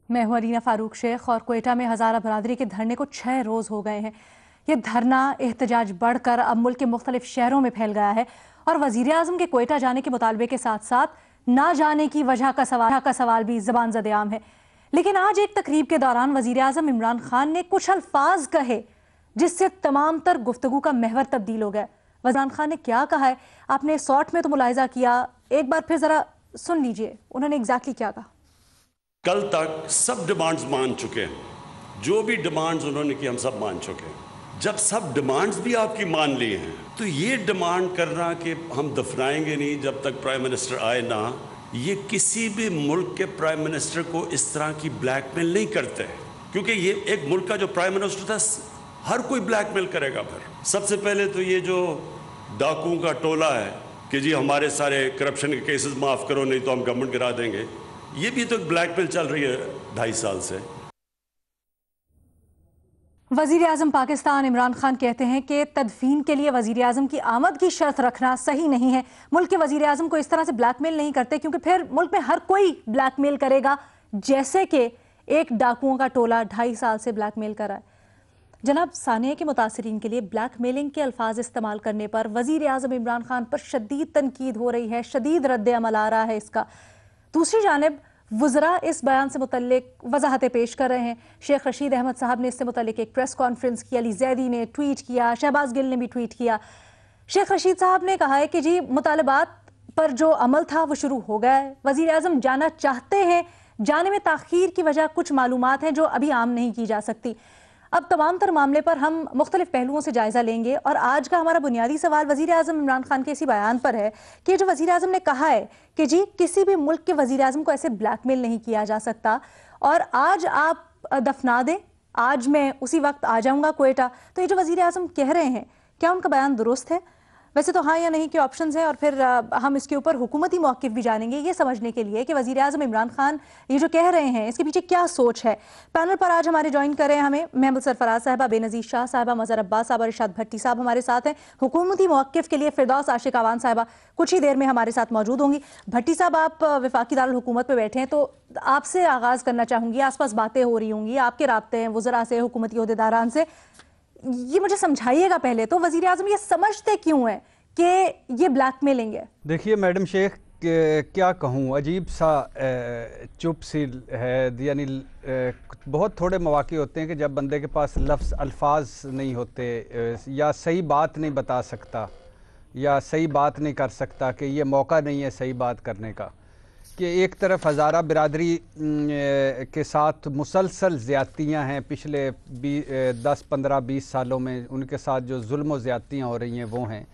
मैं हूं अरीना फारूक शेख और क्वेटा में हज़ारा बरादरी के धरने को 6 रोज़ हो गए हैं। ये धरना एहतजाज बढ़कर अब मुल्क के मुख्तलिफ शहरों में फैल गया है और वज़ीर आज़म के क्वेटा जाने के मुतालबे के साथ साथ ना जाने की वजह का सवाल भी ज़बान ज़द-ए-आम है। लेकिन आज एक तकरीब के दौरान वज़ीर आज़म इमरान खान ने कुछ अल्फाज कहे जिससे तमाम तर गुफ्तगू का महवर तब्दील हो गया। इमरान खान ने क्या कहा है आपने शॉर्ट में तो मुलाहिजा किया, एक बार फिर ज़रा सुन लीजिए उन्होंने एग्जैक्टली क्या कहा। कल तक सब डिमांड्स मान चुके हैं, जो भी डिमांड्स उन्होंने की हम सब मान चुके हैं। जब सब डिमांड्स भी आपकी मान ली हैं तो ये डिमांड करना कि हम दफनाएंगे नहीं जब तक प्राइम मिनिस्टर आए ना, ये किसी भी मुल्क के प्राइम मिनिस्टर को इस तरह की ब्लैकमेल नहीं करते, क्योंकि ये एक मुल्क का जो प्राइम मिनिस्टर था हर कोई ब्लैकमेल करेगा। फिर सबसे पहले तो ये जो डाकुओं का टोला है कि जी हमारे सारे करप्शन के केसेस माफ़ करो नहीं तो हम गवर्नमेंट गिरा देंगे, ये भी तो ब्लैकमेल चल रही है 2.5 साल से। वज़ीर आज़म पाकिस्तान इमरान खान कहते हैं कि तदफीन के लिए वज़ीर आज़म की आमद की शर्त रखना सही नहीं है। मुल्क के वज़ीर आज़म को इस तरह से ब्लैकमेल नहीं करते क्योंकि फिर मुल्क में हर कोई ब्लैकमेल करेगा, जैसे कि एक डाकुओं का टोला 2.5 साल से ब्लैकमेल कर रहा है। जनाब, सानिया के मुतासरीन के लिए ब्लैकमेलिंग के अल्फाज इस्तेमाल करने पर वज़ीर आज़म इमरान खान पर शदीद तनकीद हो रही है, शदीद रद्द अमल आ रहा है इसका। दूसरी जानिब वज़रा इस बयान से मुतल्लिक वजाहतें पेश कर रहे हैं। शेख रशीद अहमद साहब ने इससे मुतल्लिक एक प्रेस कॉन्फ्रेंस की, अली जैदी ने ट्वीट किया, शहबाज गिल ने भी ट्वीट किया। शेख रशीद साहब ने कहा है कि जी मुतालबात पर जो अमल था वो शुरू हो गया है, वज़ीर आज़म जाना चाहते हैं, जाने में ताख़ीर की वजह कुछ मालूमात हैं जो अभी आम नहीं की जा सकती। अब तमाम तर मामले पर हम मुख्तलिफ पहलुओं से जायज़ा लेंगे और आज का हमारा बुनियादी सवाल वज़ीर आज़म इमरान खान के इसी बयान पर है कि जो वज़ीर आज़म ने कहा है कि जी किसी भी मुल्क के वज़ीर आज़म को ऐसे ब्लैकमेल नहीं किया जा सकता और आज आप दफना दें, आज मैं उसी वक्त आ जाऊँगा क्वेटा, तो ये जो वज़ीर आज़म कह रहे हैं क्या उनका बयान दुरुस्त है? वैसे तो हाँ या नहीं के ऑप्शंस हैं और फिर हम इसके ऊपर हुकूमती मौक़िफ़ भी जानेंगे ये समझने के लिए कि वज़ीर आज़म इमरान खान ये जो कह रहे हैं इसके पीछे क्या सोच है। पैनल पर आज हमारे ज्वाइन कर रहे हैं हमें महमूद सरफराज साहबा, बेनज़ीर शाह साहबा, मज़हर अब्बास साहब और इरशाद भट्टी साहब हमारे साथ हैं। हुकूमती मौक़िफ़ के लिए फिरदौस आशिक अवान साहबा कुछ ही देर में हमारे साथ मौजूद होंगी। भट्टी साहब, आप वफाकी दारुल हुकूमत पर बैठे हैं तो आपसे आगाज़ करना चाहूँगी। आस पास बातें हो रही होंगी, आपके राब्ते हैं वज़रा से, हुकूमती ओहदेदारान से, ये मुझे समझाइएगा पहले तो वज़ीर आज़म ये समझते क्यों है कि ये ब्लैकमेलिंग है? देखिए मैडम शेख, क्या कहूँ, अजीब सा चुप सी है। यानी बहुत थोड़े मौके होते हैं कि जब बंदे के पास लफ्ज़ अल्फाज नहीं होते या सही बात नहीं बता सकता या सही बात नहीं कर सकता कि ये मौका नहीं है सही बात करने का, कि एक तरफ हज़ारा बिरादरी के साथ मुसलसल ज़्यादतियाँ हैं पिछले 10-15-20 सालों में, उनके साथ जो जुल्म व ज़्यादतियाँ हो रही हैं वो हैं।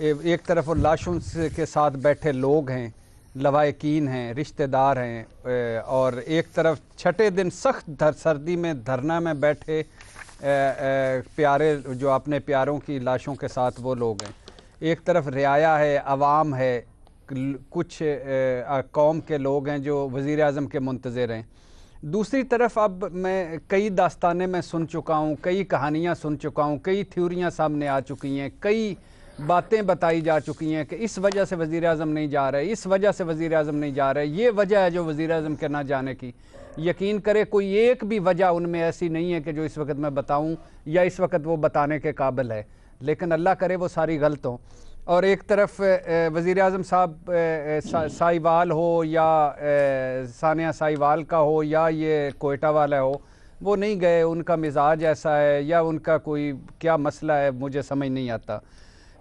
एक तरफ वो लाशों के साथ बैठे लोग हैं, लवायकीन हैं, रिश्तेदार हैं, और एक तरफ छठे दिन सख्त सर्दी में धरना में बैठे प्यारे जो अपने प्यारों की लाशों के साथ वो लोग हैं। एक तरफ रियाया है, अवाम है, कुछ कौम के लोग हैं जो वज़ीर आज़म के मुंतज़िर हैं। दूसरी तरफ अब मैं कई दास्तानें मैं सुन चुका हूँ, कई कहानियाँ सुन चुका हूँ, कई थ्योरियाँ सामने आ चुकी हैं, कई बातें बताई जा चुकी हैं कि इस वजह से वज़ीर आज़म नहीं जा रहे, इस वजह से वज़ीर आज़म नहीं जा रहे, ये वजह है जो वज़ीर आज़म के ना जाने की। यकीन करे कोई एक भी वजह उनमें ऐसी नहीं है कि जो इस वक्त मैं बताऊं या इस वक्त वो बताने के काबिल है, लेकिन अल्लाह करे वो सारी गलत हो। और एक तरफ वज़ीर आज़म साहब साहिवाल हो या सानिया साहिवाल का हो या ये कोयटा वाला हो, वो नहीं गए, उनका मिजाज ऐसा है या उनका कोई क्या मसला है मुझे समझ नहीं आता,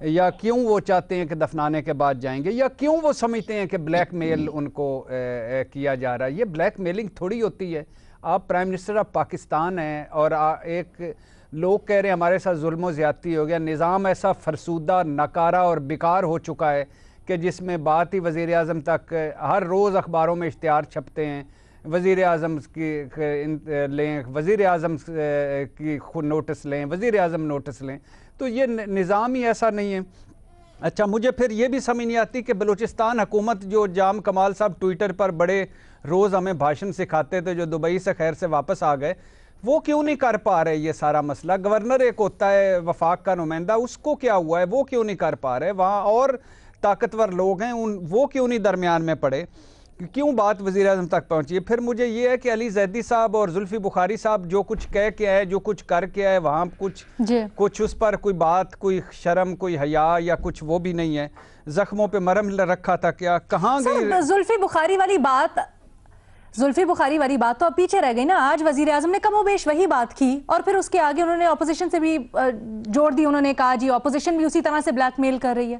या क्यों वो चाहते हैं कि दफनाने के बाद जाएंगे, या क्यों वो समझते हैं कि ब्लैकमेल उनको किया जा रहा है। ये ब्लैकमेलिंग थोड़ी होती है। आप प्राइम मिनिस्टर ऑफ पाकिस्तान हैं और एक लोग कह रहे हैं हमारे साथ जुल्म ज़्यादती हो गया। निज़ाम ऐसा फरसूदा, नकारा और बेकार हो चुका है कि जिसमें बात ही वज़ीर आज़म तक, हर रोज़ अखबारों में इश्तिहार छपते हैं, वज़ीर आज़म की लें, वज़ीर आज़म की खुद नोटिस लें, वज़ीर आज़म नोटिस लें, तो ये निज़ाम ही ऐसा नहीं है। अच्छा, मुझे फिर ये भी समझ नहीं आती कि बलूचिस्तान हुकूमत जो जाम कमाल साहब ट्विटर पर बड़े रोज़ हमें भाषण सिखाते थे, जो दुबई से खैर से वापस आ गए, वो क्यों नहीं कर पा रहे ये सारा मसला। गवर्नर एक होता है वफाक का नुमाइंदा, उसको क्या हुआ है, वो क्यों नहीं कर पा रहे। वहाँ और ताकतवर लोग हैं, वो क्यों नहीं दरमियान में पड़े। क्यों बात वज़ीर आज़म तक पहुंची है। फिर मुझे ये है कि अली जैदी साहब और जुल्फी बुखारी साहब जो कुछ कह के आए, जो कुछ कर के आए, वहाँ कुछ उस पर कोई बात, कोई शर्म, कोई हया या कुछ वो भी नहीं है। जख्मों पे मरहम रखा था क्या, कहाँ गई जुल्फी बुखारी वाली बात तो अब पीछे रह गई ना। आज वजीर आजम ने कमोबेश वही बात की और फिर उसके आगे उन्होंने ऑपोजिशन से भी जोड़ दी। उन्होंने कहा जी ऑपोजिशन भी उसी तरह से ब्लैकमेल कर रही है।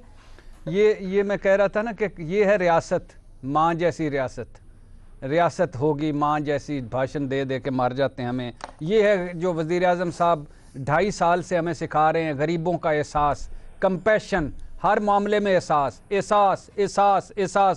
ये मैं कह रहा था ना कि ये है रियासत, माँ जैसी रियासत होगी, माँ जैसी, भाषण दे दे के मार जाते हैं हमें। ये है जो वज़ीर आज़म साहब 2.5 साल से हमें सिखा रहे हैं, गरीबों का एहसास, कंपैशन, हर मामले में एहसास।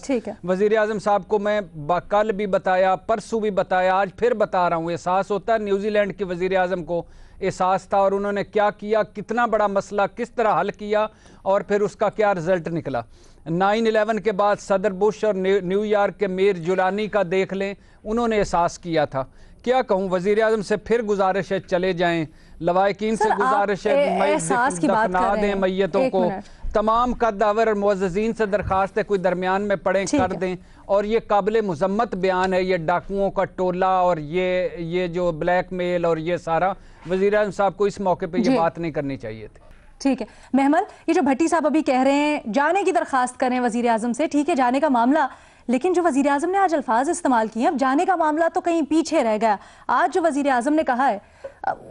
ठीक है। वज़ीर आज़म साहब को मैं कल भी बताया, परसों भी बताया, आज फिर बता रहा हूँ, एहसास होता है। न्यूजीलैंड के वज़ीर आज़म को एहसास था और उन्होंने क्या किया, कितना बड़ा मसला किस तरह हल किया और फिर उसका क्या रिजल्ट निकला। 9/11 के बाद सदर बुश और न्यूयॉर्क के मेयर जुलानी का देख लें, उन्होंने एहसास किया था। क्या कहूँ, वज़ीर आज़म से फिर गुजारिश है चले जाएं, लवाकिन से गुजारिश है दफना दें मैयतों को, तमाम कद्दावर और मुअज़्ज़िज़ीन से दरखास्त है कोई दरमियान में पड़े कर दें। और ये काबिल मुज़म्मत बयान है, ये डाकुओं का टोला और ये जो ब्लैकमेल और ये सारा, वज़ीर आज़म साहब को इस मौके पे ये बात नहीं करनी चाहिए थी। ठीक है महमल, ये जो भट्टी साहब अभी कह रहे हैं जाने की दरखास्त करें वज़ीर आज़म से, ठीक है जाने का मामला, लेकिन जो वज़ीर आज़म ने आज अल्फाज इस्तेमाल किए, अब जाने का मामला तो कहीं पीछे रह गया। आज जो वज़ीर आज़म ने कहा है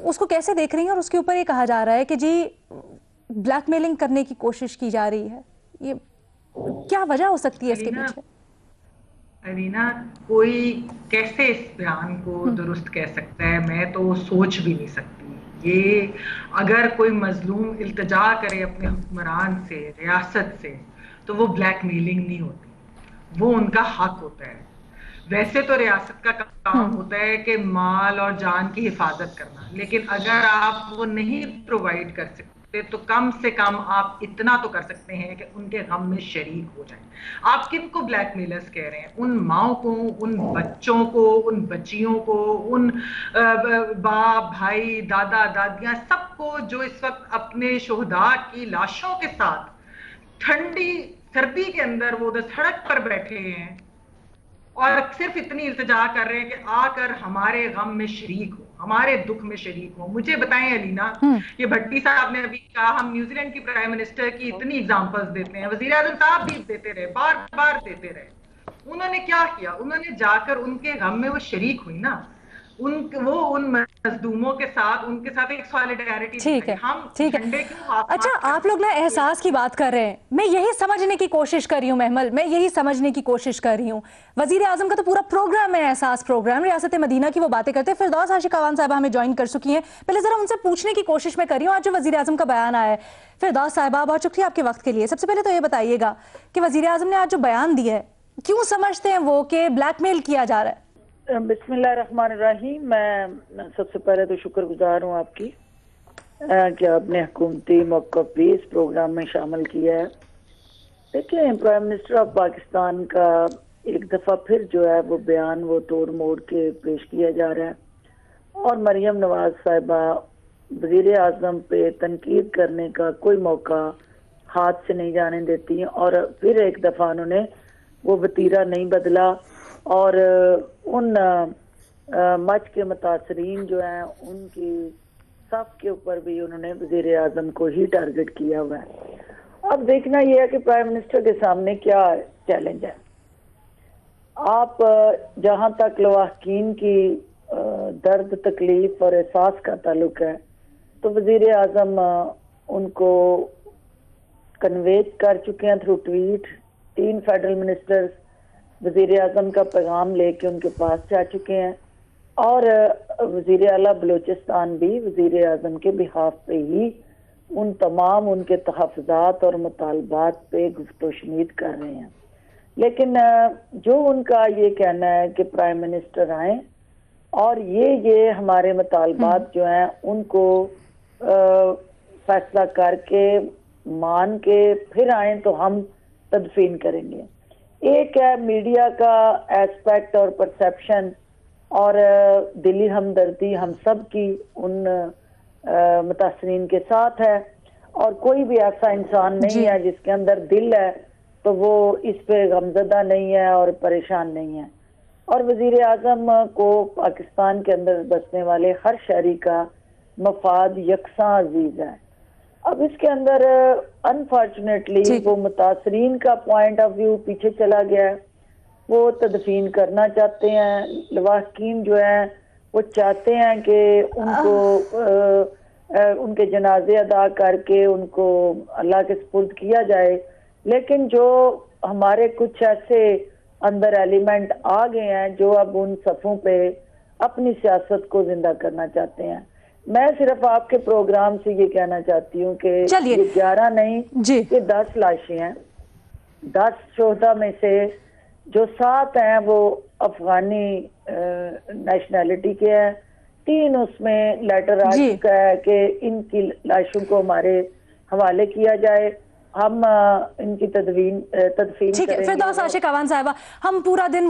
उसको कैसे देख रही हैं? और उसके ऊपर ये कहा जा रहा है कि जी ब्लैकमेलिंग करने की कोशिश की जा रही है, ये क्या वजह हो सकती है इसके पीछे? अलीना, कोई कैसे इस बयान को दुरुस्त कह सकता है? मैं तो सोच भी नहीं सकती। ये अगर कोई मजलूम इल्तिजा करे अपने हुक्मरान से, रियासत से, तो वो ब्लैकमेलिंग नहीं होती, वो उनका हक होता है। वैसे तो रियासत का काम होता है कि माल और जान की हिफाजत करना, लेकिन अगर आप वो नहीं प्रोवाइड कर सकते तो कम से कम आप इतना तो कर सकते हैं कि उनके गम में शरीक हो जाएं। आप किन को ब्लैकमेलर्स कह रहे हैं? उन माओ को, उन बच्चों को, उन बच्चियों को, उन बाप भाई दादा दादियां सबको जो इस वक्त अपने शोहदा की लाशों के साथ ठंडी सर्दी के अंदर वो उधर सड़क पर बैठे हैं और सिर्फ इतनी इल्तिजा कर रहे हैं कि आकर हमारे गम में शरीक हो, हमारे दुख में शरीक हो। मुझे बताएं अलीना, ये भट्टी साहब ने अभी कहा हम न्यूजीलैंड की प्राइम मिनिस्टर की इतनी एग्जांपल्स देते हैं, वजीर आज़म साहब भी देते रहे, बार बार देते रहे। उन्होंने क्या किया? उन्होंने जाकर उनके गम में वो शरीक हुई ना, उन मजदूमों के साथ, उनके साथ एक सॉलिडारिटी। ठीक है, हम ठीक है। अच्छा, आप लोग ना एहसास की बात कर रहे हैं, मैं यही समझने की कोशिश कर रही हूँ महमल, मैं यही समझने की कोशिश कर रही हूँ। वजीर आजम का तो पूरा प्रोग्राम है एहसास प्रोग्राम, रियासत मदीना की वो बातें करते हैं। फिरदौस आशिक अवान साहबा हमें ज्वाइन कर चुकी हैं। पहले जरा उनसे पूछने की कोशिश मैं कर रही हूँ, आज जो वजीर आजम का बयान आया है। फिरदौस साहबा, बहुत शुक्रिया आपके वक्त के लिए। सबसे पहले तो ये बताइएगा कि वजीर आजम ने आज जो बयान दिया है, क्यों समझते हैं वो कि ब्लैकमेल किया जा रहा है? बिस्मिल्लाहिर्रहमानिर्रहीम। मैं सबसे पहले तो शुक्रगुजार हूँ आपकी कि आपने हुकूमती मौक़िफ़ भी इस प्रोग्राम में शामिल किया है। देखिए, प्राइम मिनिस्टर ऑफ पाकिस्तान का एक दफ़ा फिर जो है वो बयान वो तोड़ मोड़ के पेश किया जा रहा है और मरियम नवाज साहिबा वज़ीर आज़म पे तनकीद करने का कोई मौका हाथ से नहीं जाने देती हैं और फिर एक दफ़ा उन्होंने वो वतीरा नहीं बदला और उन मच के मुतासरीन जो हैं उनकी सफ के ऊपर भी उन्होंने वज़ीर आज़म को ही टारगेट किया हुआ है। अब देखना यह है कि प्राइम मिनिस्टर के सामने क्या चैलेंज है। आप जहां तक लवाहकीन की दर्द तकलीफ और एहसास का ताल्लुक है तो वज़ीर आज़म उनको कन्वेट कर चुके हैं थ्रू ट्वीट। 3 फेडरल मिनिस्टर्स वज़ीर आज़म का पैगाम लेके उनके पास जा चुके हैं और वज़ीर आला बलूचिस्तान भी वज़ीर आज़म के बिहाफ पे ही उन तमाम उनके तहफ़्फ़ुज़ात और मुतालबात पे गुफ्तगू कर रहे हैं। लेकिन जो उनका ये कहना है कि प्राइम मिनिस्टर आए और ये हमारे मुतालबात जो हैं उनको फैसला करके मान के फिर आए तो हम तदफीन करेंगे। एक है मीडिया का एस्पेक्ट और परसेप्शन और दिली हमदर्दी हम सब की उन मुतासरीन के साथ है और कोई भी ऐसा इंसान नहीं है जिसके अंदर दिल है तो वो इस पे गमज़दा नहीं है और परेशान नहीं है। और वज़ीर आज़म को पाकिस्तान के अंदर बसने वाले हर शहरी का मफाद यकसा अजीज है। अब इसके अंदर अनफॉर्चुनेटली वो मुतासरीन का पॉइंट ऑफ व्यू पीछे चला गया है। वो तदफीन करना चाहते हैं, लवाहकीन जो है वो चाहते हैं कि उनको उनके जनाजे अदा करके उनको अल्लाह के सुपुर्द किया जाए, लेकिन जो हमारे कुछ ऐसे अंदर एलिमेंट आ गए हैं जो अब उन सफ़ों पे अपनी सियासत को जिंदा करना चाहते हैं। मैं सिर्फ आपके प्रोग्राम से ये कहना चाहती हूँ कि ये 11 नहीं, ये 10 लाशें हैं। 10 शोहदा में से जो 7 हैं वो अफगानी नेशनैलिटी के हैं, 3 उसमें लेटर आ चुका है कि इनकी लाशों को हमारे हवाले किया जाए, हम इनकी तदफीन ठीक है। फिरदौस आशिक अवान साहिबा, हम पूरा दिन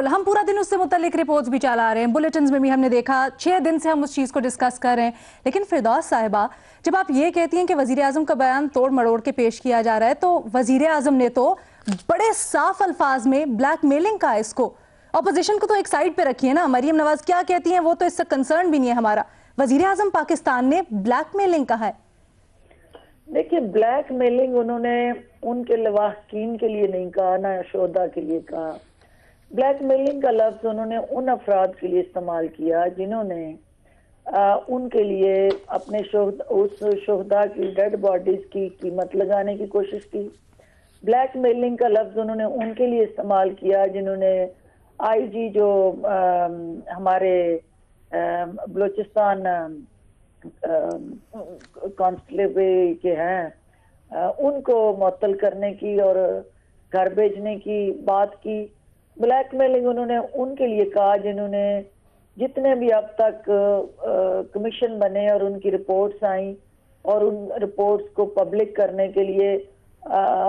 हम पूरा दिन उससे मुतल्लिक रिपोर्ट्स भी चला रहे हैं, बुलेटिन्स में भी हमने देखा, 6 दिन से हम उस चीज़ को डिस्कस कर रहे हैं। लेकिन फिरदौस साहिबा, जब आप ये कहती हैं कि वज़ीर आज़म का बयान तोड़ मरोड़ के पेश किया जा रहा है, तो वज़ीर आज़म ने तो बड़े साफ अल्फाज में ब्लैकमेलिंग का इसको, अपोजिशन को तो एक साइड पे रखी है ना, मरियम नवाज क्या कहती हैं वो तो इससे कंसर्न भी नहीं है हमारा, वज़ीर आज़म पाकिस्तान ने ब्लैकमेलिंग कहा है। देखिए, ब्लैकमेलिंग उन्होंने उनके लवाहकीन के लिए नहीं कहा, ना शोधा के लिए कहा। ब्लैकमेलिंग का लफ्ज उन्होंने उन अफराद के लिए इस्तेमाल किया जिन्होंने उनके लिए अपने उस शोहदा की डेड बॉडीज की कीमत लगाने की कोशिश की। ब्लैकमेलिंग का लफ्ज उन्होंने उनके लिए इस्तेमाल किया जिन्होंने आईजी जो हमारे बलूचिस्तान कांस्टेबल के हैं उनको मुअत्तल करने की और घर भेजने की बात की। ब्लैकमेलिंग उन्होंने उनके लिए कहा जिन्होंने जितने भी अब तक कमीशन बने और उनकी रिपोर्ट्स आई और उन रिपोर्ट्स को पब्लिक करने के लिए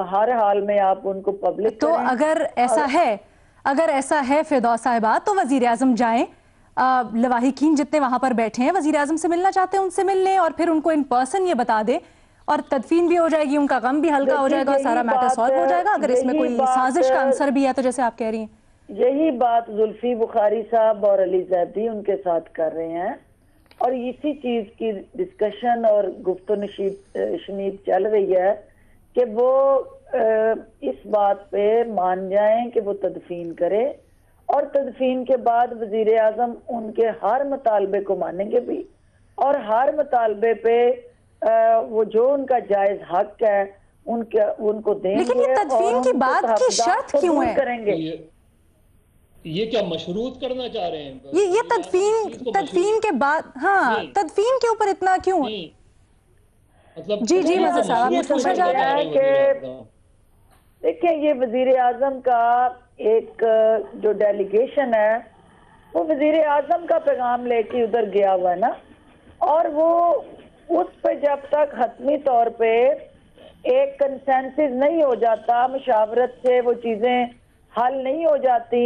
हर हाल में आप उनको पब्लिक तो करें। अगर ऐसा है फिरदौस साहिबा, तो वजीर आजम जाएं, लवाहिकीन जितने वहां पर बैठे हैं वजीर आजम से मिलना चाहते हैं उनसे मिल लें और फिर उनको इन पर्सन ये बता दे और तदफीन भी हो जाएगी, उनका गम भी हल्का हो जाएगा, सारा मैटर सॉल्व हो जाएगा। अगर इसमें कोई साजिश का अंसर भी है तो जैसे आप कह रही हैं, यही बात जुल्फी बुखारी साहब और अली जैदी उनके साथ कर रहे हैं और इसी चीज की डिस्कशन और गुफ्तो नशीद चल रही है कि वो इस बात पे मान जाएं कि वो तदफीन करे और तदफीन के बाद वजीर आजम उनके हर मुतालबे को मानेंगे भी और हर मुतालबे पे वो जो उनका जायज हक है उनको देंगे। लेकिन ये तदफीन की बात की शर्त क्यों है? करेंगे ये क्या मशरूत करना चाह रहे हैं? ये तदफीन के बाद, हाँ, तदफीन के ऊपर इतना क्यों? मतलब जी मज़ा साहब, कुछ पूछा जा रहा है कि देखिए ये वजीर आजम का एक जो डेलीगेशन है वो वजीर आजम का पैगाम लेके उधर गया हुआ है ना, और वो उस पे जब तक हतमी तौर पे एक कंसेंसस नहीं हो जाता, मुशावरत से वो चीजें हल नहीं हो जाती,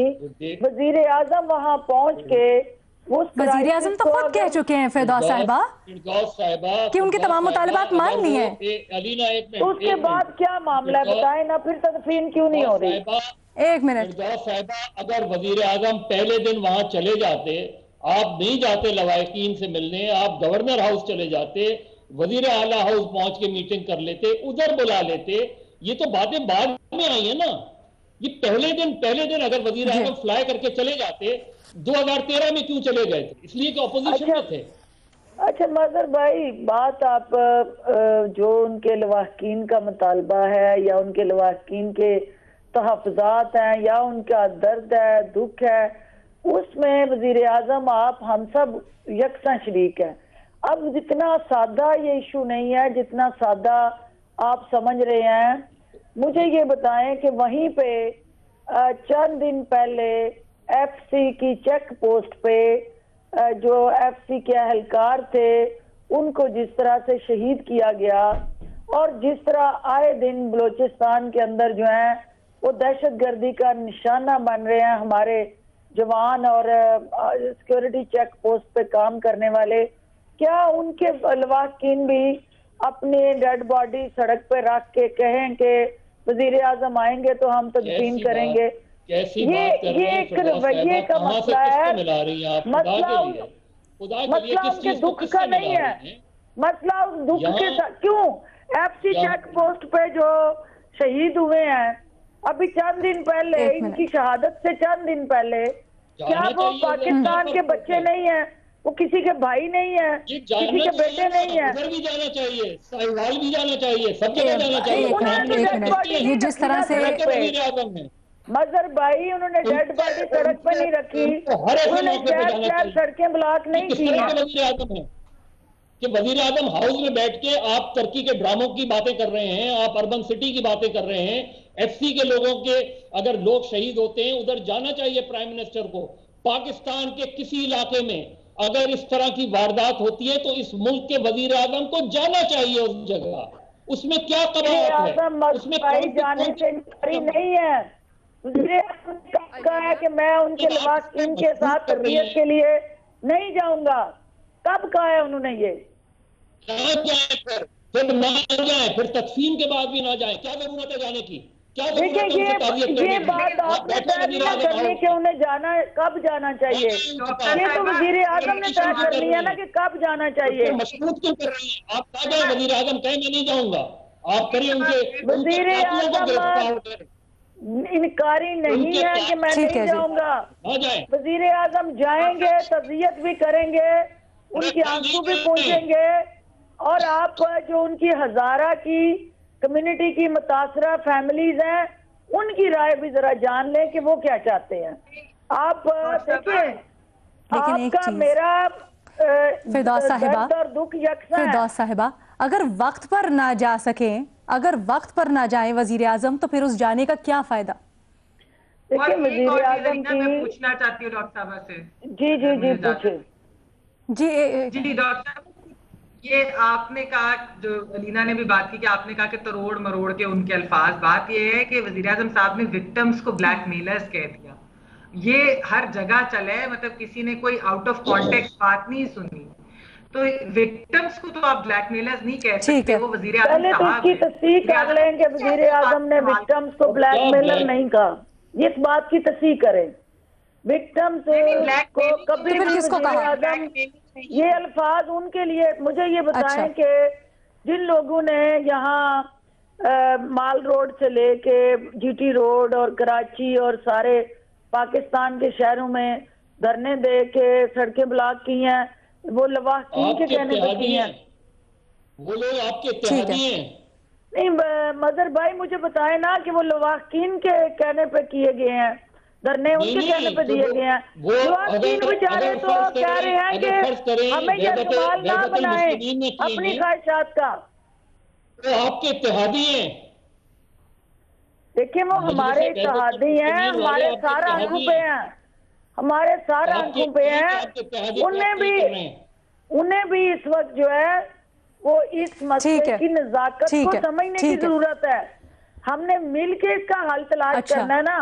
वजीर आजम वहां पहुंच के वजीर आजम तो खुद कह चुके हैं फिरदौस साहिबा कि उनके तमाम मुतालबात मान लिए हैं। उसके बाद क्या मामला बताएं ना, फिर तदफीन क्यों नहीं हो रही? एक मिनट साहिबा, अगर वजीर आजम पहले दिन वहां चले जाते, आप नहीं जाते लवाहिकीन से मिलने, आप गवर्नर हाउस चले जाते, वजीर आला हाउस पहुंच के मीटिंग कर लेते, उधर बुला लेते, ये तो बातें बाद में आई है ना। ये पहले दिन अगर वजीर आजम फ्लाई करके चले जाते, 2013 में क्यों चले गए थे? इसलिए कि ऑपोजिशन में थे। अच्छा मगर भाई, बात आप जो उनके लवाहकीन का मुतालबा है या उनके लवाहकीन के तहफ़्ज़ात हैं या उनका दर्द है, दुख है, उसमें वजीर आजम आप हम सब यकसा शरीक है। अब जितना सादा ये इशू नहीं है जितना सादा आप समझ रहे हैं। मुझे ये बताएं कि वहीं पे चंद दिन पहले एफसी की चेक पोस्ट पे जो एफसी के अहलकार थे उनको जिस तरह से शहीद किया गया और जिस तरह आए दिन बलूचिस्तान के अंदर जो है वो दहशतगर्दी का निशाना बन रहे हैं हमारे जवान और सिक्योरिटी चेक पोस्ट पे काम करने वाले, क्या उनके लवाहकीन भी अपनी डेड बॉडी सड़क पे रख के कहें कि वजीर आजम आएंगे तो हम तदफीन करेंगे। कैसी ये बात कर रही हैं एक रवैये का मसला है। मसला उनके दुख का नहीं है, मसला उस दुख के साथ। क्यों एफसी चेक पोस्ट पे जो शहीद हुए हैं अभी चंद दिन पहले, इनकी शहादत से चंद दिन पहले, क्या वो पाकिस्तान के बच्चे नहीं है? वो किसी के भाई नहीं है, किसी के बेटे नहीं है। उधर भी जाना चाहिए, साहिवाल भी जाना चाहिए, सब जगह जाना चाहिए। ये जिस तरह से मजहर भाई उन्होंने डेड बॉडी सड़क पर नहीं रखी, उन्होंने सड़कें ब्लॉक नहीं की। कि वजीर आजम हाउस में बैठ के आप तुर्की के ड्रामों की बातें कर रहे हैं, आप अर्बन सिटी की बातें कर रहे हैं। एफसी के लोगों के अगर लोग शहीद होते हैं उधर जाना चाहिए प्राइम मिनिस्टर को। पाकिस्तान के किसी इलाके में अगर इस तरह की वारदात होती है तो इस मुल्क के वजीर आजम को जाना चाहिए उस जगह। उसमें क्या कबाहत है? उसमें जाने से इनकारी नहीं है। वजीर आजम ने कहा है कि मैं उनके लवाकिन के साथ तरबियत के लिए नहीं जाऊंगा। कब कहा है उन्होंने? ये ना जाए, फिर ना जाए, फिर तदफीन के बाद भी ना जाए। क्या जरूरत है जाने की? देखिए ये बात आपने तय नहीं करनी कि उन्हें जाना, कब जाना चाहिए। ये तो वजीर आजम ने तय करनी है ना कि कब जाना चाहिए। मशरूत क्यों कर रही है? आप कहा जाए वजीर आजम कहें मैं नहीं जाऊंगा, आप करिए उनके वजीर आजम इनकारी नहीं है कि मैं नहीं जाऊंगा। वजीर आजम जाएंगे, तज़ियत भी करेंगे, उनके आंसू भी पहुंचेंगे, और आप जो उनकी हजारा की कम्युनिटी की मुतासरा फैमिलीज हैं उनकी राय भी जरा जान लें कि वो क्या चाहते हैं। आप देखिए, आपका मेरा फिरदौस साहिबा और दुख यकसा है। फिरदौस साहिबा, अगर वक्त पर ना जा सकें, अगर वक्त पर ना जाए वजीर आजम, तो फिर उस जाने का क्या फायदा? देखिए वजीर आजम की, मैं पूछना चाहती हूँ डॉक्टर साहबा से। जी जी जी पूछे। जी डॉक्टर साहब, ये आपने कहा, जो अलीना ने भी बात की कि आपने कहा कि तरोड़ मरोड़ के उनके अल्फाज, बात ये है कि वजीर आजम साहब ने विक्टिम्स को ब्लैकमेलर्स कह दिया। ये हर जगह चला है, मतलब किसी ने कोई आउट ऑफ कॉन्टेक्स्ट बात नहीं सुनी। तो विक्टिम्स को तो आप ब्लैकमेलर्स नहीं कह सकते। वो वजीर आजम पहले तो उसकी तस्दीक कर लें कि वजीर आजम ने विक्टिम्स को ब्लैकमेलर नहीं कहा। ये इस बात की तस्दीक करें। विक्टिम्स को कभी वजीर आजम, ये अल्फाज उनके लिए, मुझे ये बताएं कि जिन लोगों ने यहाँ माल रोड से लेके जीटी रोड और कराची और सारे पाकिस्तान के शहरों में धरने दे के सड़कें ब्लॉक की हैं, वो लवाकिन के कहने पे की हैं। वो लोग आपके इत्तेहादी हैं। नहीं मजहर भाई, मुझे बताएं ना कि वो लवाकिन के कहने पे किए गए हैं, धरने उनके कहने पे दिए गए हैं। लवाकिन बेचारे तो कह रहे हैं कि हमें ये सवाल ना बनाए अपनी ख्वाहिशात का। वो आपके इत्तेहादी हैं। देखिए वो हमारे इत्तेहादी हैं, हमारे सारा आंखों पे हैं, हमारे सारा आंखों पे हैं। उन्हें भी इस वक्त जो है वो इस मसले की नजाकत को समझने की जरूरत है। हमने मिल के इसका हल तलाश करना है ना।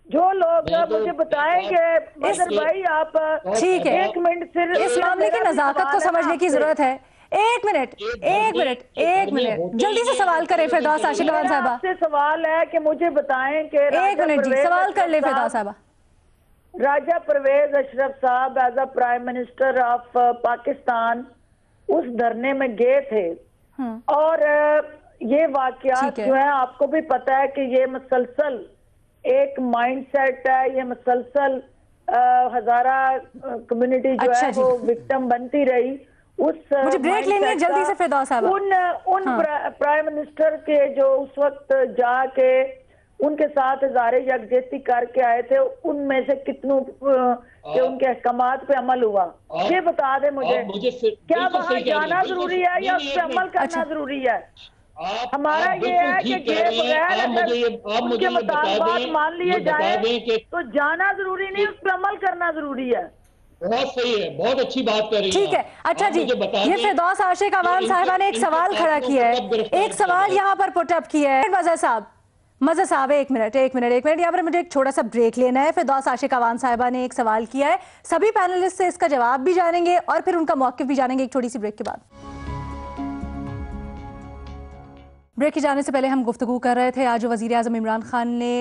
जो लोग मुझे बताएंगे मजहर भाई, आप ठीक है, 1 मिनट सिर्फ इस मामले की नजाकत को समझने की जरूरत है। एक मिनट जल्दी से सवाल करें फिरदौस आशिक अवान साहबा। आपसे सवाल है कि मुझे बताएं कि 1 मिनट जी, सवाल कर ले फिरदौस साहबा। राजा परवेज अशरफ साहब as a prime minister of Pakistan उस धरने में गए थे, और ये वाकयात जो है आपको भी पता है कि ये मुसलसल एक माइंडसेट है, ये मुसलसल हजारा कम्युनिटी जो है वो विक्टिम बनती रही। उस मुझे ब्रेक लेनी है जल्दी से फिरदौस साहब। उन प्राइम मिनिस्टर के जो उस वक्त जाके उनके साथ इज़हारे यकजहती करके आए थे, उनमें से कितनों के उनके अहकामात पे अमल हुआ, ये बता दे मुझे। क्या वहाँ जाना जरूरी है या उस पर अमल करना जरूरी है? हमारा ये है कि बगैर अगर उनके मुताबिक मान लिए जाए तो जाना जरूरी नहीं, उस पर अमल करना जरूरी है। बहुत सही है, बहुत अच्छी बात कर रही है। ठीक है, अच्छा जी, ये फिरदौस आशिक अवान साहिबा ने एक सवाल खड़ा किया है, एक सवाल यहाँ पर पुटअप किया है। मजहर साहब 1 मिनट यहाँ पर मुझे एक छोटा सा ब्रेक लेना है। फिरदौस आशिक अवान साहिबा ने एक सवाल किया है, सभी पैनलिस्ट से इसका जवाब भी जानेंगे और फिर उनका मौक़िफ़ भी जानेंगे एक छोटी सी ब्रेक के बाद। ब्रेक की जाने से पहले हम गुफ्तगू कर रहे थे, आज वज़ीर आज़म इमरान खान ने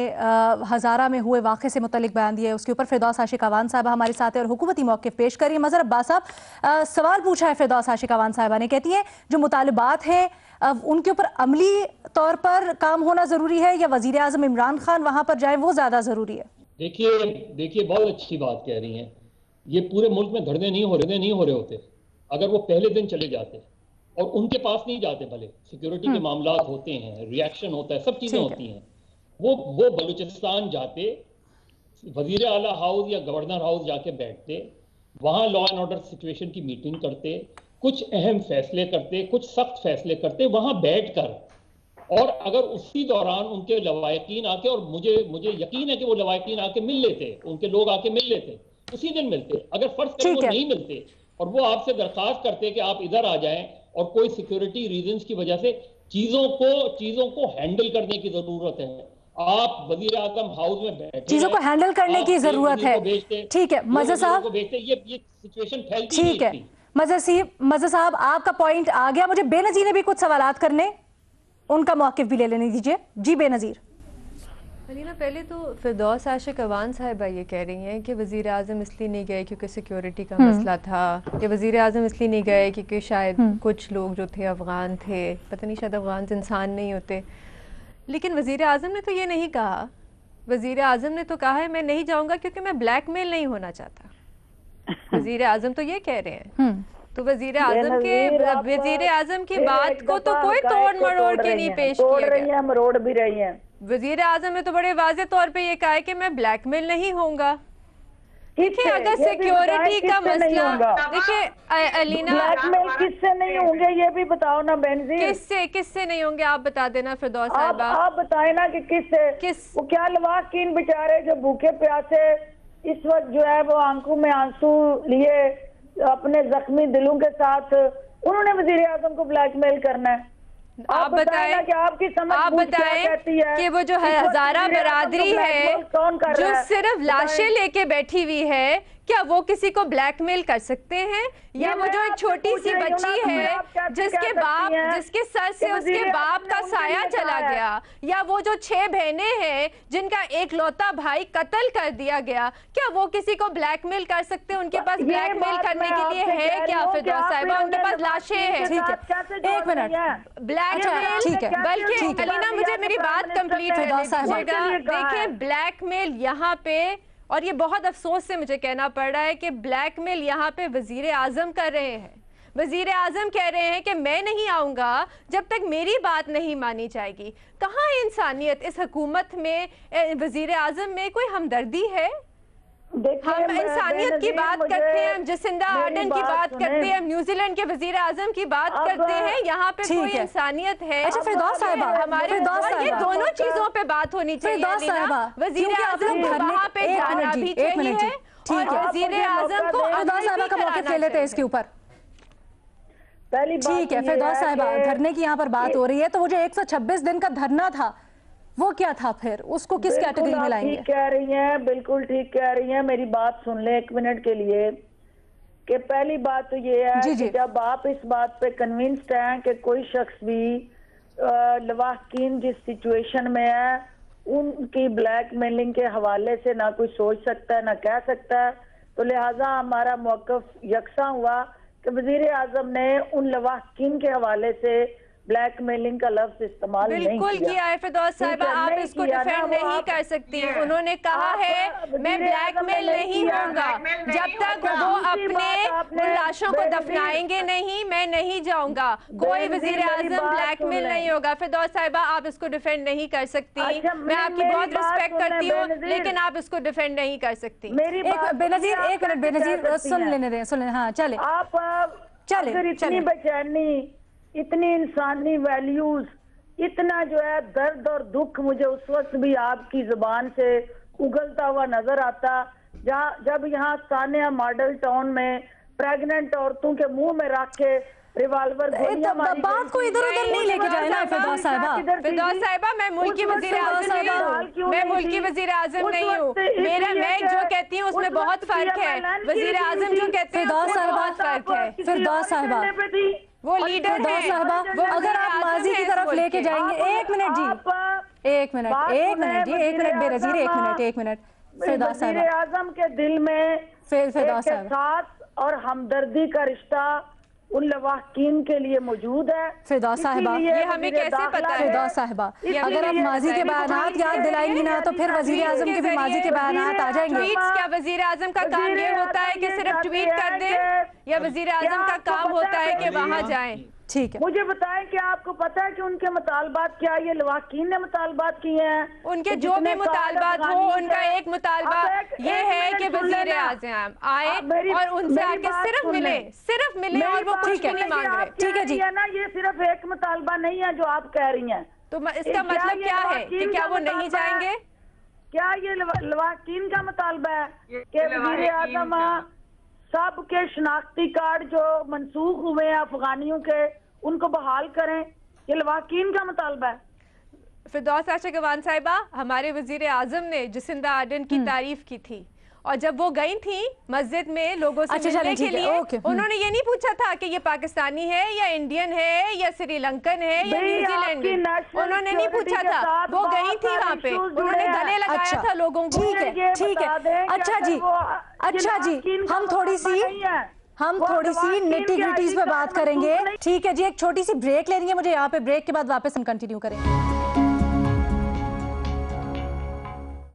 हज़ारा में हुए वाक़े से मुतल्लिक बयान दिए, उसके ऊपर फिरदौस आशिक अवान साहिबा हमारे साथ है और हुकूमती मौक़िफ़ पेश करिए। मज़हर अब्बास साहब, सवाल पूछा है फिरदौस आशिक अवान साहिबा ने, कहती हैं जो मुतालबात हैं उनके ऊपर अमली तौर पर काम होना ज़रूरी है या वज़ीर आज़म इमरान खान वहाँ पर जाए वो ज़्यादा ज़रूरी है? देखिए बहुत अच्छी बात कह रही हैं। ये पूरे मुल्क में धरने नहीं हो रहे होते अगर वो पहले दिन चले जाते और उनके पास नहीं जाते। भले सिक्योरिटी के मामलात होते हैं, रिएक्शन होता है, सब चीजें होती हैं, वो बलूचिस्तान जाते, वजीर आला हाउस या गवर्नर हाउस जाके बैठते, वहां लॉ एंड ऑर्डर सिचुएशन की मीटिंग करते, कुछ अहम फैसले करते, कुछ सख्त फैसले करते वहां बैठकर। और अगर उसी दौरान उनके लवायकीन आके, और मुझे यकीन है कि वो लवायकीन आके मिल लेते, उनके लोग आके मिल लेते, उसी दिन मिलते। अगर फर्ज करें वो नहीं मिलते और वो आपसे दरखास्त करते कि आप इधर आ जाएं और कोई सिक्योरिटी रीजंस की वजह से चीजों को हैंडल करने की जरूरत है। आप वजीर आजम हाउस में बैठे, चीजों को हैंडल करने की जरूरत है। ठीक है मज़हर साहब, ये सिचुएशन फैलती ठीक है। मज़हर साहब, आपका पॉइंट आ गया। मुझे बेनज़ीर ने भी कुछ सवालात करने, उनका मौक़िफ़ भी ले लेने दीजिए। जी बेनज़ीर। अलीना, पहले तो फिरदौस आशिक अवान साहिबा ये कह रही हैं कि वज़ीर आज़म इसलिए नहीं गए क्योंकि सिक्योरिटी का मसला था, या वज़ीर आज़म इसलिए नहीं गए क्योंकि शायद कुछ लोग जो थे अफ़गान थे, पता नहीं शायद अफ़गान इंसान नहीं होते। लेकिन वज़ीर आज़म ने तो ये नहीं कहा। वज़ीर आज़म ने तो कहा है मैं नहीं जाऊँगा क्योंकि मैं ब्लैकमेल नहीं होना चाहता। वज़ीर आज़म तो ये कह रहे हैं। तो वज़ीर आज़म की बात को तो कोई तोड़ मरोड़ के नहीं पेश किया गया। मरोड़ भी रही है। वज़ीर आज़म ने तो बड़े वाज़े तौर पे ये कहा है कि मैं ब्लैकमेल नहीं होऊंगा। देखिए अगर सिक्योरिटी का मसला, देखिए अलीना, ब्लैकमेल किससे नहीं होंगे ये भी बताओ ना बेनज़ीर। किससे नहीं होंगे आप बता देना फिरदौस साहिबा। आप बताए ना कि किससे। वो क्या लवाकिन बेचारे जो भूखे प्यासे इस वक्त जो है वो आंखों में आंसू लिए अपने जख्मी दिलों के साथ, उन्होंने वज़ीर आज़म को ब्लैकमेल करना है। आप बताएं कि आपकी समझ कि वो जो है हज़ारा बरादरी है जो सिर्फ लाशें लेके बैठी हुई है, क्या वो किसी को ब्लैकमेल कर सकते हैं? या वो जो एक छोटी सी बच्ची है जिसके सर से उसके बाप का साया चला गया, या वो जो 6 बहनें हैं जिनका एक लौता भाई कत्ल कर दिया गया, क्या वो किसी को ब्लैकमेल कर सकते हैं? उनके पास ब्लैकमेल करने के लिए है क्या फिरदौस साहिबा? उनके पास लाशें हैं। एक मिनट, ब्लैकमेल, ठीक है, बल्कि अलीना मुझे मेरी बात कंप्लीट करने दीजिएगा। देखिए ब्लैकमेल यहाँ पे, और ये बहुत अफसोस से मुझे कहना पड़ रहा है कि ब्लैकमेल यहाँ पे वजीर आजम कर रहे हैं। वजीर आजम कह रहे हैं कि मैं नहीं आऊँगा जब तक मेरी बात नहीं मानी जाएगी। कहाँ है इंसानियत इस हुकूमत में? वजीर आजम में कोई हमदर्दी है? हम इंसानियत की बात करते हैं, हम जसिंदा आर्डन की बात करते हैं, न्यूजीलैंड के वजीर आजम की बात करते हैं, यहाँ पे कोई इंसानियत है? अच्छा फिरदौस साहिबा, हमारे ये दोनों चीजों पे बात होनी चाहिए। वजीर आजम को वहाँ पे जाना भी चाहिए और वजीर आजम को फिरदौस साहिबा का मौक़िफ़ ले लेते हैं इसके ऊपर। ठीक है फिरदौस साहिबा, धरने की यहाँ पर बात हो रही है, तो वो जो 126 दिन का धरना था वो क्या था, फिर उसको किस कैटेगरी में लाएंगे? ठीक कह रही हैं, बिल्कुल ठीक कह रही हैं। मेरी बात सुन ले 1 मिनट के लिए। कि पहली बात तो ये है कि जब आप इस बात पे कन्विंस्ड हैं कि कोई शख्स भी लवाकिन जिस सिचुएशन में है उनकी ब्लैकमेलिंग के हवाले से ना कोई सोच सकता है ना कह सकता है, तो लिहाजा हमारा मौक़िफ़ यकसा हुआ कि वज़ीर आज़म ने उन लवाकिन के हवाले से ब्लैकमेलिंग का लफ्ज इस्तेमाल बिल्कुल किया है फिरदौस साहिबा, आप इसको डिफेंड नहीं कर सकती। उन्होंने कहा है मैं ब्लैकमेल नहीं होऊंगा जब तक वो अपने लाशों को दफनाएंगे नहीं, मैं नहीं जाऊंगा। कोई वजीर आजम ब्लैकमेल नहीं होगा। फिरदौस साहिबा आप इसको डिफेंड नहीं कर सकती। मैं आपकी बहुत रिस्पेक्ट करती हूँ, लेकिन आप इसको डिफेंड नहीं कर सकती। बेनज़ीर एक मिनट, बेनज़ीर सुन लेने दें, सुन लें। हाँ चले, चले। इतनी बेचैनी, इतनी इंसानी वैल्यूज, इतना जो है दर्द और दुख मुझे उस वक्त भी आपकी जुबान से उगलता हुआ नजर आता जब यहाँ सानिया मॉडल टाउन में प्रेग्नेंट औरतों के मुंह में रख के रिवाल्वर बात को इधर उधर नहीं लेके जाए ना फिरदौस साहिबा। फिरदौस साहिबा मैं मुल्क की वजीर आजम नहीं हूँ, मैं मुल्क की वजीर आजम नहीं हूँ। मैं जो कहती हूँ उसमें बहुत फर्क है। वजीर आजम जो कहते हैं उसमें बहुत फर्क है। फिरदौस साहिबा वो लीडर है साहबा, अगर आप माजी की तरफ लेके जाएंगे, एक मिनट जी, एक मिनट जी, एक मिनट बेनज़ीर, एक मिनट फिरदौस साहबा, वज़ीर आज़म के दिल में एहसास और हमदर्दी का रिश्ता उन लवाहकीन के लिए मौजूद है। फिरदौस साहबा, ये हमें कैसे पता है? फिरदौस साहबा, अगर आप माजी के बयानात याद दिलाएंगी ना तो फिर वजीर आजम के भी माजी के बयानात आ जाएंगे। क्या वजीर आजम का काम ये होता है कि सिर्फ ट्वीट कर दे, या वजीर आजम का काम होता है कि वहां जाएं? ठीक है, मुझे बताएं कि आपको पता है कि उनके मुतालबात क्या, ये लवाहकीन ने मुतालबात किए हैं? उनके जो भी मुतालबात हो, उनका एक मुतालबा ये है कि वजीर आज़म आए और उनसे आके सिर्फ मिले और वो कुछ नहीं मांग रहे। ठीक है जी, ना ये सिर्फ एक मुतालबा नहीं है जो आप कह रही हैं, तो इसका मतलब क्या है कि क्या वो नहीं जाएंगे? क्या ये लवाहकीन का मुतालबा है कि वजीर आज़म सबके शनाख्ती कार्ड जो मनसूख हुए हैं अफगानियों के, उनको बहाल करें? ये लवाहकीन का मुतालबा है। फिरदौस आशा गवान साहिबा, हमारे वजीर आजम ने जसिंदा आर्डन की तारीफ की थी, और जब वो गई थी मस्जिद में लोगों से मिलने के लिए, उन्होंने ये नहीं पूछा था कि ये पाकिस्तानी है या इंडियन है या श्रीलंकन है या न्यूजीलैंडी, उन्होंने नहीं पूछा था। वो गई थी वहाँ पे, उन्होंने गले लगाया था लोगों को। ठीक है, अच्छा जी, हम थोड़ी सी निटी ग्रिटीज पे बात करेंगे। ठीक है जी, एक छोटी सी ब्रेक लेनी है मुझे यहाँ पे, ब्रेक के बाद वापस हम कंटिन्यू करेंगे।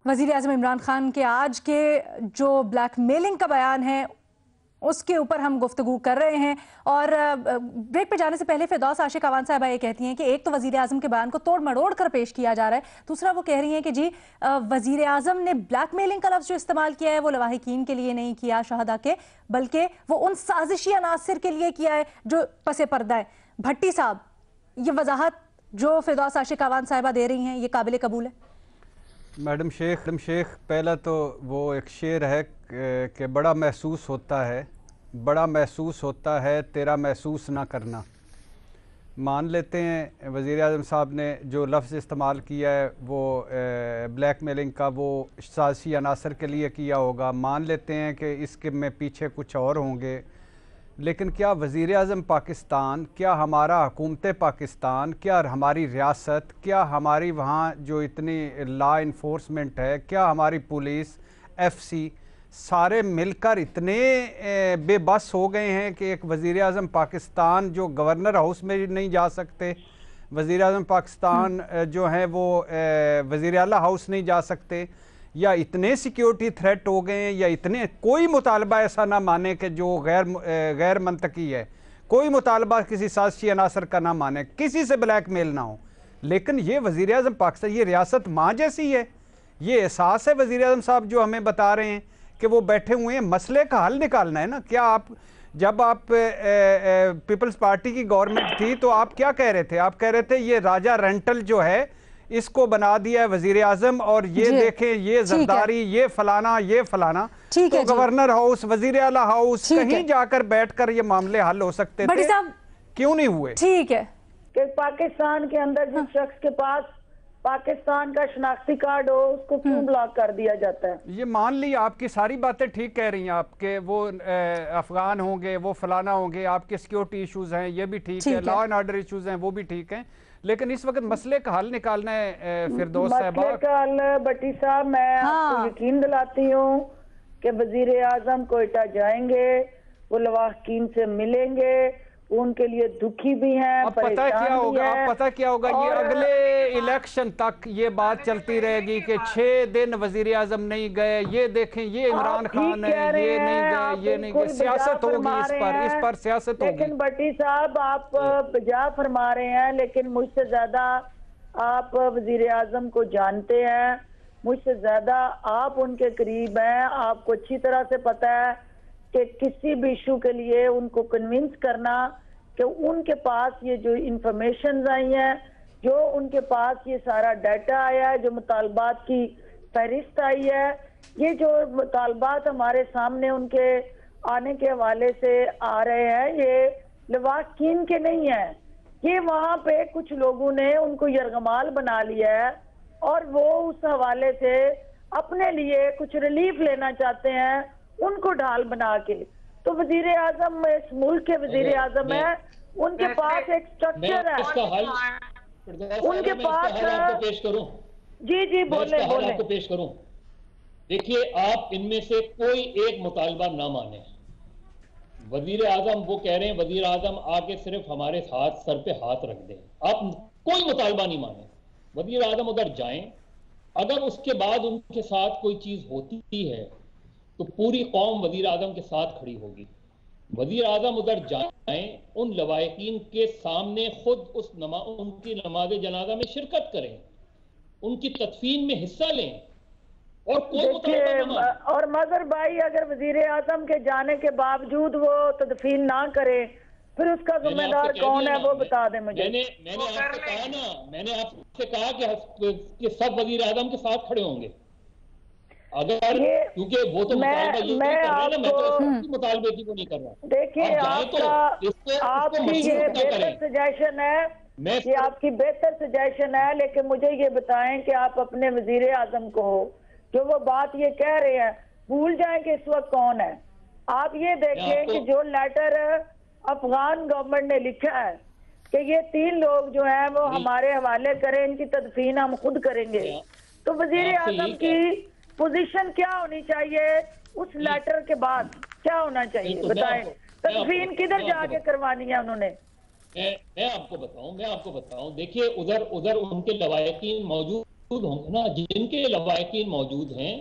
वज़ीर आज़म इमरान खान के आज के जो ब्लैकमेलिंग का बयान है उसके ऊपर हम गुफ्तगू कर रहे हैं, और ब्रेक पे जाने से पहले फिरदौस आशिक अवान साहबा ये कहती हैं कि एक तो वज़ीर आज़म के बयान को तोड़ मरोड़ कर पेश किया जा रहा है, दूसरा वो कह रही हैं कि जी वज़ीर आज़म ने ब्लैकमेलिंग का लफ्ज़ जो इस्तेमाल किया है वो लवाहिकीन के लिए नहीं किया शहदा के, बल्कि वो उन साजिशी अनासिर के लिए किया है जो पसे पर्दा है। भट्टी साहब, ये वजाहत जो फिरदौस आशिक अवान साहबा दे रही हैं ये काबिल कबूल है? मैडम शेख, पहला तो वो एक शेर है कि बड़ा महसूस होता है तेरा महसूस ना करना। मान लेते हैं वज़ीर आज़म साहब ने जो लफ्ज़ इस्तेमाल किया है वो ब्लैकमेलिंग का वो साजिशी अनासर के लिए किया होगा, मान लेते हैं कि इसके में पीछे कुछ और होंगे, लेकिन क्या वज़ीर आज़म पाकिस्तान, क्या हमारा हुकूमत पाकिस्तान, क्या हमारी रियासत, क्या हमारी वहाँ जो इतनी लॉ इन्फोर्समेंट है, क्या हमारी पुलिस, FC सारे मिलकर इतने बेबस हो गए हैं कि एक वज़ीर आज़म पाकिस्तान जो गवर्नर हाउस में नहीं जा सकते, वज़ीर आज़म पाकिस्तान जो हैं वो वज़ीर आला हाउस नहीं जा सकते, या इतने सिक्योरिटी थ्रेट हो गए हैं, या इतने कोई मुतालबा ऐसा ना माने कि जो गैर मंतकी है, कोई मुतालबा किसी साजिशी अनासर का ना माने, किसी से ब्लैकमेल ना हो। लेकिन ये वज़ीर आज़म पाकिस्तान, ये रियासत माँ जैसी है, ये एहसास है वज़ीर आज़म साहब जो हमें बता रहे हैं कि वो बैठे हुए हैं, मसले का हल निकालना है ना। क्या आप जब आप पीपल्स पार्टी की गवर्नमेंट थी तो आप क्या कह रहे थे? आप कह रहे थे ये राजा रेंटल जो है इसको बना दिया है वजीर आजम, और ये देखें ये जरदारी, ये फलाना, तो गवर्नर हाउस, वजीर आला हाउस, कहीं जाकर बैठकर ये मामले हल हो सकते थे, क्यों नहीं हुए? ठीक है कि पाकिस्तान के अंदर जिस शख्स के पास पाकिस्तान का शनाख्ती कार्ड हो उसको क्यों ब्लॉक कर दिया जाता है? ये मान ली आपकी सारी बातें ठीक कह रही हैं, आपके वो अफगान होंगे, वो फलाना होंगे, आपके सिक्योरिटी इश्यूज हैं, ये भी ठीक है, लॉ एंड ऑर्डर इश्यूज हैं, वो भी ठीक हैं, लेकिन इस वक्त मसले का हल निकालना है फिरदौस साहब। मसले का हल भट्टी साहब, मैं आपको यकीन दिलाती हूँ कि वजीर आजम कोयटा जाएंगे, वो लवाहकीन से मिलेंगे, उनके लिए दुखी भी हैं, अब पता क्या होगा, अब पता क्या होगा, ये अगले इलेक्शन तक ये बात चलती रहेगी कि 6 दिन वजीर आजम नहीं गए, ये देखें ये इमरान खान है, ये नहीं गए, ये नहीं गए, सियासत होगी इस पर सियासत होगी। लेकिन भट्टी साहब आप बजा फरमा रहे हैं, लेकिन मुझसे ज्यादा आप वजीर आजम को जानते हैं, मुझसे ज्यादा आप उनके करीब हैं, आपको अच्छी तरह से पता है कि किसी भी इशू के लिए उनको कन्विंस करना कि उनके पास ये जो इंफॉर्मेशन आई हैं, जो उनके पास ये सारा डाटा आया है, जो मुतालबात की फहरिस्त आई है, ये जो मुतालबात हमारे सामने उनके आने के हवाले से आ रहे हैं, ये लवाहकीन के नहीं है, ये वहाँ पे कुछ लोगों ने उनको यरगमाल बना लिया है और वो उस हवाले से अपने लिए कुछ रिलीफ लेना चाहते हैं, उनको ढाल बना के। तो वजीर आजम इस मुल्क के वजीर आजम है, उनके पास एक स्ट्रक्चर है, उनके पास पेश करूं। जी जी बोले बोले आपको पेश करूं। देखिए, आप इनमें से कोई एक मुतालबा ना माने। वजीर आजम वो कह रहे हैं, वजीर आजम आके सिर्फ हमारे हाथ सर पे हाथ रख दें, आप कोई मुतालबा नहीं माने। वजीर आजम उधर जाएं, अगर उसके बाद उनके साथ कोई चीज होती है तो पूरी कौम वजीर आजम के साथ खड़ी होगी। वजीर आजम उधर जाएं, उन लवाहिकीन के सामने खुद उनकी नमाज जनाजा में शिरकत करें, उनकी तदफीन में हिस्सा लें, और देखिए, और मगर भाई अगर वजीर आजम के जाने के बावजूद वो तदफीन ना करे, फिर उसका जिम्मेदार कौन है वो बता दें मुझे। मैंने आपसे कहा ना, मैंने आपसे कहा कि सब वजीर आजम के साथ खड़े होंगे। अगर क्योंकि वो तो मुतालबे की वो नहीं कर रहा। देखिए, आपकी ये बेहतर सजेशन है, ये आपकी बेहतर सजेशन है, लेकिन मुझे ये बताएं कि आप अपने वजीर आजम को जो वो बात ये कह रहे हैं भूल जाएं कि इस वक्त कौन है। आप ये देखें कि जो लेटर अफगान गवर्नमेंट ने लिखा है कि ये 3 लोग जो हैं वो हमारे हवाले करें, इनकी तदफीन हम खुद करेंगे, तो वजीर आजम की पोजीशन क्या होनी चाहिए? उस लेटर के बाद क्या होना चाहिए बताएं? तदफीन किधर जाके करवानी है उन्होंने? मैं आपको बताऊं। देखिए, उधर उनके लवाहिकीन मौजूद होंगे ना, जिनके लवाहिकीन मौजूद हैं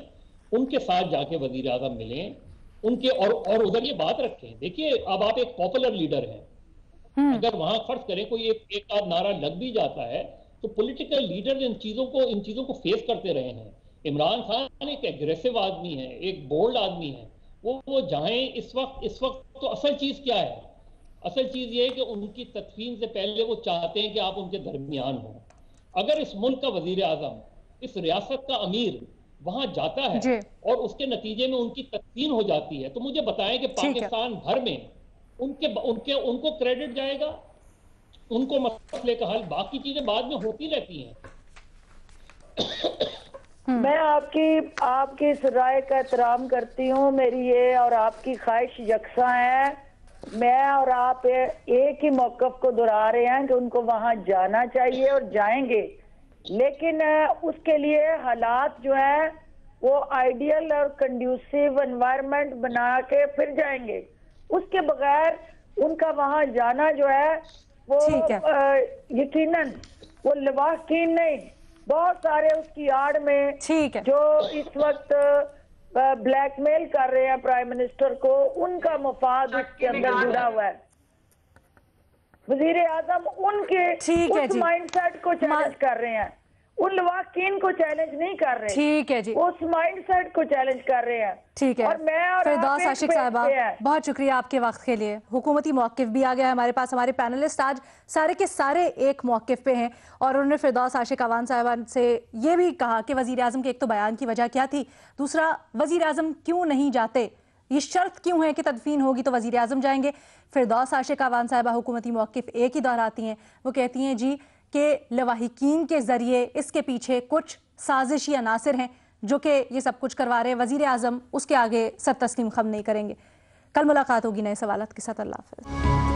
उनके साथ जाके वजीर आजम मिलें, उनके और उधर ये बात रखें। देखिए, अब आप एक पॉपुलर लीडर हैं, अगर वहां फर्ज करें कोई एक आध नारा लग भी जाता है तो पॉलिटिकल लीडर इन चीजों को फेस करते रहे हैं। इमरान खान एक एग्रेसिव आदमी है, एक बोल्ड आदमी है, वो जाएं इस वक्त तो असल चीज क्या है? असल चीज ये है कि उनकी तदफीन से पहले वो चाहते हैं कि आप उनके दरमियान हो। अगर इस मुल्क का वजीर आजम, इस रियासत का अमीर वहां जाता है और उसके नतीजे में उनकी तदफीन हो जाती है, तो मुझे बताएं कि पाकिस्तान भर में उनको क्रेडिट जाएगा, उनको मसले का हल, बाकी चीजें बाद में होती रहती हैं। मैं आपकी इस राय का एहतराम करती हूँ, मेरी ये और आपकी ख्वाहिश यकसा है। मैं और आप एक ही मौक़िफ़ को दोहरा रहे हैं कि उनको वहां जाना चाहिए और जाएंगे, लेकिन उसके लिए हालात जो है वो आइडियल और कंड्यूसिव एनवायरनमेंट बना के फिर जाएंगे। उसके बगैर उनका वहां जाना जो है वो यकीनन वो लवाहिकीन नहीं, बहुत सारे उसकी आड़ में जो इस वक्त ब्लैकमेल कर रहे हैं प्राइम मिनिस्टर को, उनका मफाद उसके अंदर जुड़ा हुआ है। वजीर आजम उनके उस माइंडसेट को चैलेंज कर रहे हैं, उन लवाहिकीन को चैलेंज नहीं कर रहे। ठीक है जी, उस माइंडसेट को चैलेंज कर रहे हैं। ठीक है। और मैं और फिरदौस आशिक साहिबा, बहुत शुक्रिया आपके वक्त के लिए। हुकूमती मौक़िफ़ भी आ गया है हमारे पास। हमारे पैनलिस्ट आज सारे के सारे एक मौक़िफ़ पे हैं और उन्होंने फिरदौस आशिक अवान साहिबा से ये भी कहा कि वज़ीर आज़म के एक तो बयान की वजह क्या थी, दूसरा वज़ीर आज़म क्यों नहीं जाते, ये शर्त क्यों है कि तदफीन होगी तो वज़ीर आज़म जाएंगे। फिरदौस आशिक अवान साहिबा हुकूमती मौक़िफ़ एक ही दोहराती हैं, वो कहती हैं जी कि लवाहिकीन के ज़रिए इसके पीछे कुछ साजिशी अनासिर हैं जो कि ये सब कुछ करवा रहे हैं। वज़ीर आज़म उसके आगे सर तस्लीम खम नहीं करेंगे। कल मुलाकात होगी नए सवालात के साथ। अल्लाह हाफ़िज़।